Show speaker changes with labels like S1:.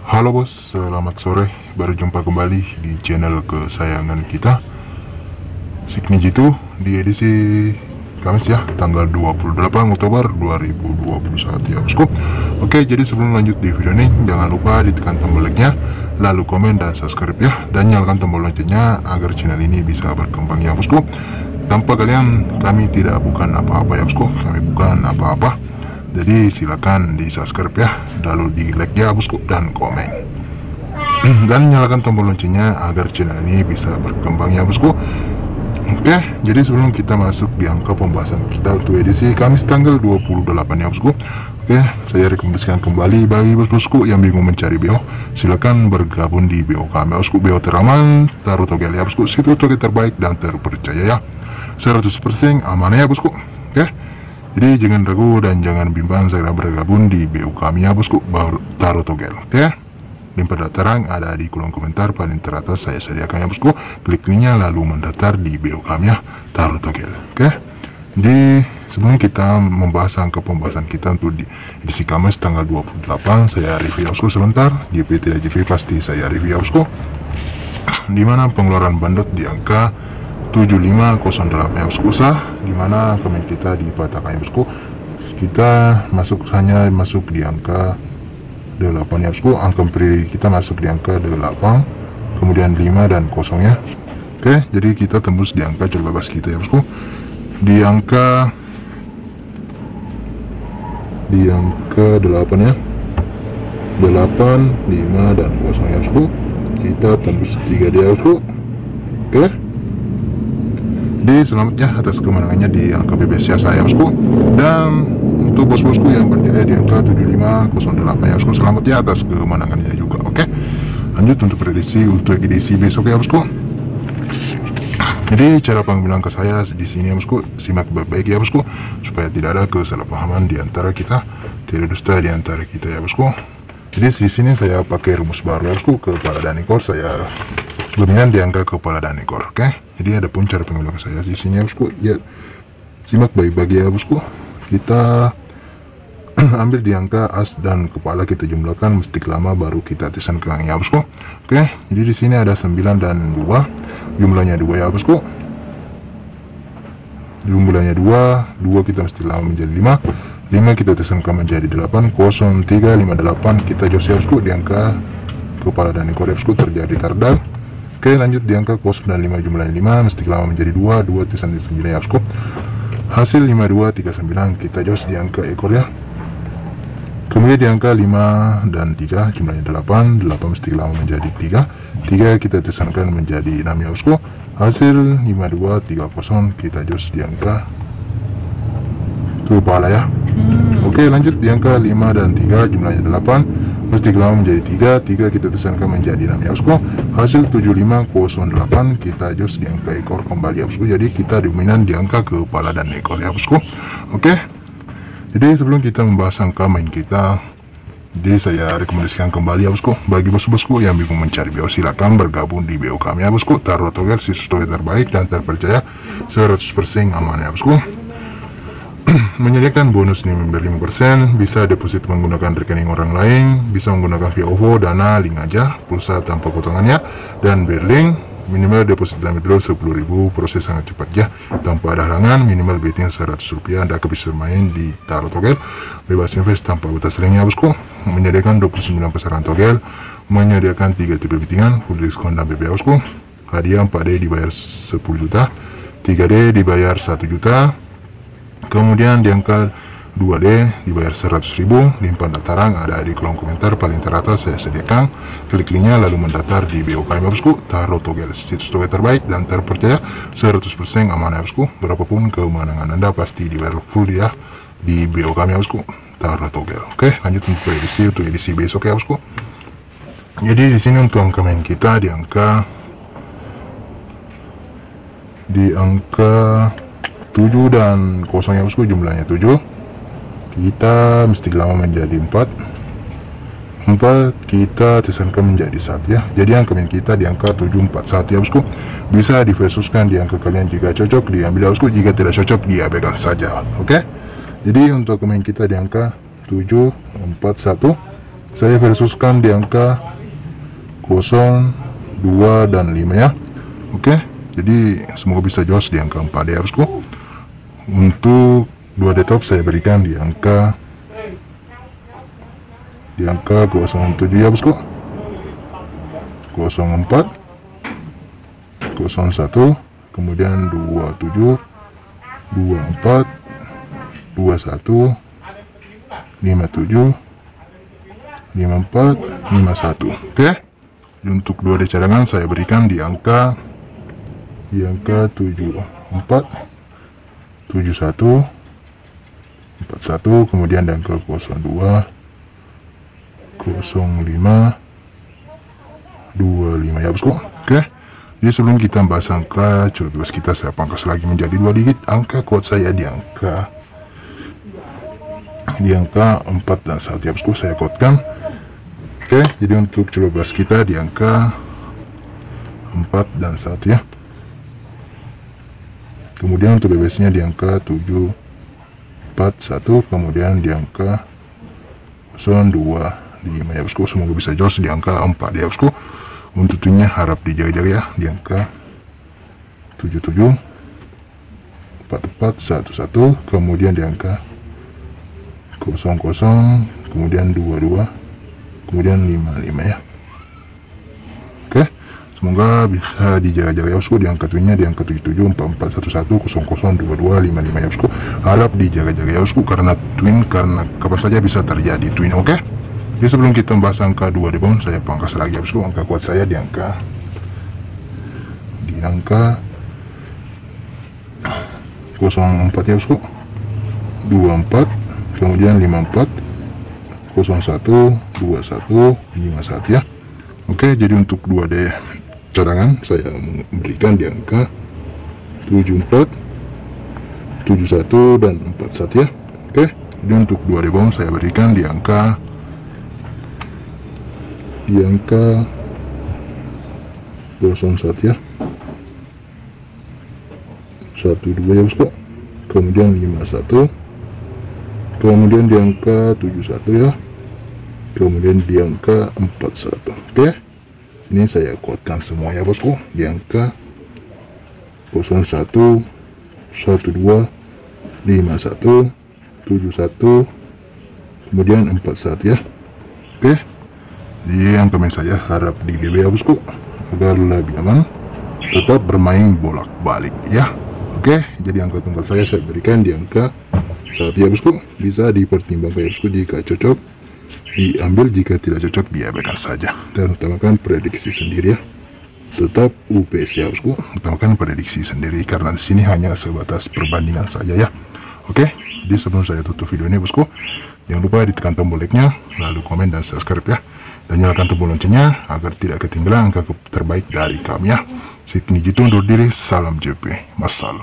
S1: Halo bos, selamat sore. Baru jumpa kembali di channel kesayangan kita, Signi Jitu, di edisi Kamis ya, tanggal 28 Oktober 2021 ya bosku. Oke, jadi sebelum lanjut di video ini, jangan lupa ditekan tombol like-nya, lalu komen dan subscribe ya, dan nyalakan tombol loncengnya agar channel ini bisa berkembang ya bosku. Tanpa kalian, kami tidak bukan apa-apa ya bosku, kami bukan apa-apa. Jadi silakan di subscribe ya, lalu di like ya bosku, dan komen dan nyalakan tombol loncengnya agar channel ini bisa berkembang ya bosku. Oke, jadi sebelum kita masuk di angka pembahasan kita untuk edisi Kamis tanggal 28 ya bosku. Oke, saya rekomendasikan kembali bagi bosku yang bingung mencari BO, silakan bergabung di BO kami bosku. BO teraman, taruh togel ya bosku, situs togel terbaik dan terpercaya ya, 100% aman ya bosku. Oke, jadi jangan ragu dan jangan bimbang segera bergabung di BO kami ya bosku, baru taruh togel. Oke, link pendaftaran ada di kolom komentar paling teratas saya sediakan ya bosku. Klik linknya lalu mendaftar di BO kami ya, taruh togel. Oke, di sebelum kita membahas angka pembahasan kita untuk di edisi Kamis tanggal 28, saya review ya bosku sebentar. GP tidak GP pasti saya review ya bosku, dimana pengeluaran bandot di angka 7508 ya bosku, dimana komen kita dipatahkan ya bosku. Kita hanya masuk di angka 8 ya bosku, angka pri kita masuk di angka 8, kemudian 5 dan 0 ya. Oke, jadi kita tembus di angka jual bebas kita ya bosku, di angka 8 ya, 8, 5 dan 0 ya bosku. Kita tembus 3 dia bosku. Oke, selamat ya atas kemenangannya di angka BBS ya saya bosku. Dan untuk bos-bosku yang berjaya di angka 7508 ya bosku, selamat ya atas kemenangannya juga. Oke, lanjut untuk prediksi untuk edisi besok ya bosku. Jadi cara panggilan ke saya di sini ya bosku, simak baik-baik ya bosku, supaya tidak ada kesalahpahaman di antara kita, tidak dusta di antara kita ya bosku. Jadi di sini saya pakai rumus baru ya bosku, kepala dan ekor saya dominan di angka kepala dan ekor. Oke, jadi ada pun cara penggunaan saya di sini ya bosku, ya simak baik-baik ya bosku. Kita ambil di angka as dan kepala, kita jumlahkan mesti lama baru kita tesan ke ya bosku. Oke, jadi di sini ada 9 dan 2, jumlahnya 2 ya bosku, jumlahnya 2 kita mesti lama menjadi 5 kita tesankan menjadi 8, 0, 3, 5, 8 kita jos ya bosku di angka kepala dan ekor ya bosku, terjadi tardal. Oke, lanjut di angka 0 dan 5, jumlahnya 5 mesti lama menjadi 2 tesan 9 ya bosku, hasil 5239 kita jos di angka ekor ya. Kemudian di angka 5 dan 3, jumlahnya 8 mesti lama menjadi 3 kita tesankan menjadi 6 ya bosku, hasil 5230 kita jos di angka kepala ya. Oke, lanjut di angka 5 dan 3, jumlahnya 8 mesti lama menjadi 3 kita tesankan menjadi 6 ya bosku, hasil 7508 kita jos di angka ekor kembali ya bosku. Jadi kita dominan di angka kepala dan ekor ya bosku. Oke, jadi sebelum kita membahas angka main kita, jadi saya rekomendasikan kembali ya bosku, bagi bos-bosku yang bingung mencari BO, silakan bergabung di BO kami ya bosku, taruh togel, situs togel terbaik dan terpercaya, 100% aman ya bosku. Menyediakan bonus nih member 5%, bisa deposit menggunakan rekening orang lain, bisa menggunakan via OVO, Dana, link aja, pulsa tanpa potongannya, dan berlink. Minimal deposit dan withdraw 10.000, proses sangat cepat ya, tanpa ada halangan, minimal betting 100 rupiah, Anda bisa main di taruh togel, bebas invest tanpa batas linknya bosku. Menyediakan 29 pasaran togel, menyediakan 3 tipe bettingan, full diskon dan BB bosku. Hadiah 4D dibayar 10 juta, 3D dibayar 1 juta, kemudian di angka 2D dibayar 100.000. Link pendaftaran ada di kolom komentar paling teratas saya sediakan, klik linknya lalu mendaftar di BO kami bosku, taruh togel, situs togel terbaik dan terpercaya, 100% aman ya bosku. Berapapun kemenangan Anda pasti dibayar full ya di BO kami bosku, taruh togel. Oke, lanjut untuk edisi besok ya bosku. Jadi di sini untuk angka main kita di angka 7 dan 0 ya bosku, jumlahnya 7 kita mesti lama menjadi 4 kita tesankan menjadi 1 ya. Jadi angka main kita di angka 741 ya bosku, bisa diversuskan di angka kalian, jika cocok diambil ya bosku, jika tidak cocok diabaikan saja. Oke, jadi untuk main kita di angka 741 saya versuskan di angka 0, 2, dan 5 ya. Oke, jadi semoga bisa jos di angka 4 ya bosku. Untuk 2D top saya berikan di angka 07 ya bosku, 04, 01, kemudian 27, 24, 21, 57, 54, 51. Oke, untuk 2D cadangan saya berikan di angka 74, 71, 41, kemudian di angka 02, 05, 25 ya bosku. Oke, jadi sebelum kita bahas angka curut bebas kita, saya pangkas lagi menjadi 2 digit. Angka kuat saya di angka 4 dan 1 ya bosku, saya kodkan. Oke, jadi untuk curut bebas kita di angka 4 dan 1 ya. Kemudian untuk bebasnya di angka 7, 4, 1, kemudian di angka 02, 5 ya bosku. Semoga bisa jos di angka 4 ya bosku. Untuk tunya harap dijaga-jaga ya di angka 77, 44, 11, kemudian di angka 00, kemudian 22, kemudian 55 ya. Oke, semoga bisa dijaga-jaga ya bosku di angka tunya di angka 77, 44, 11, 00, 22, 55 ya bosku. Harap dijaga-jaga ya bosku, karena twin, karena kapan saja bisa terjadi twin. Oke, jadi sebelum kita membahas angka 2 di bawah, saya pangkas lagi ya bosku. Angka kuat saya di angka 04 ya bosku, 24, kemudian 54, 01, 21, 51 ya. Oke, jadi untuk 2D cadangan saya memberikan di angka 74, 71, dan 41 ya. Oke, jadi untuk 2D bawah saya berikan di angka 01 ya, 12 ya bosku, kemudian 51, kemudian di angka 71 ya, kemudian di angka 41. Oke, ini saya kuatkan semua ya bosku di angka 01, 12, 51, 71, kemudian 41 ya. Oke, jadi yang komen saya harap di BB ya bosku, agar lebih aman, tetap bermain bolak-balik ya. Oke, jadi angka tunggal saya berikan di angka 1 ya bosku. Bisa dipertimbangkan ya bosku, jika cocok diambil, jika tidak cocok diabaikan saja, dan utamakan prediksi sendiri ya. Tetap UPS ya bosku, utamakan prediksi sendiri, karena di sini hanya sebatas perbandingan saja ya. Oke, jadi sebelum saya tutup video ini bosku, jangan lupa ditekan tombol like-nya, lalu komen dan subscribe ya, dan nyalakan tombol loncengnya agar tidak ketinggalan angka terbaik dari kami ya. Sikni Jitu undur diri, salam JP, massal.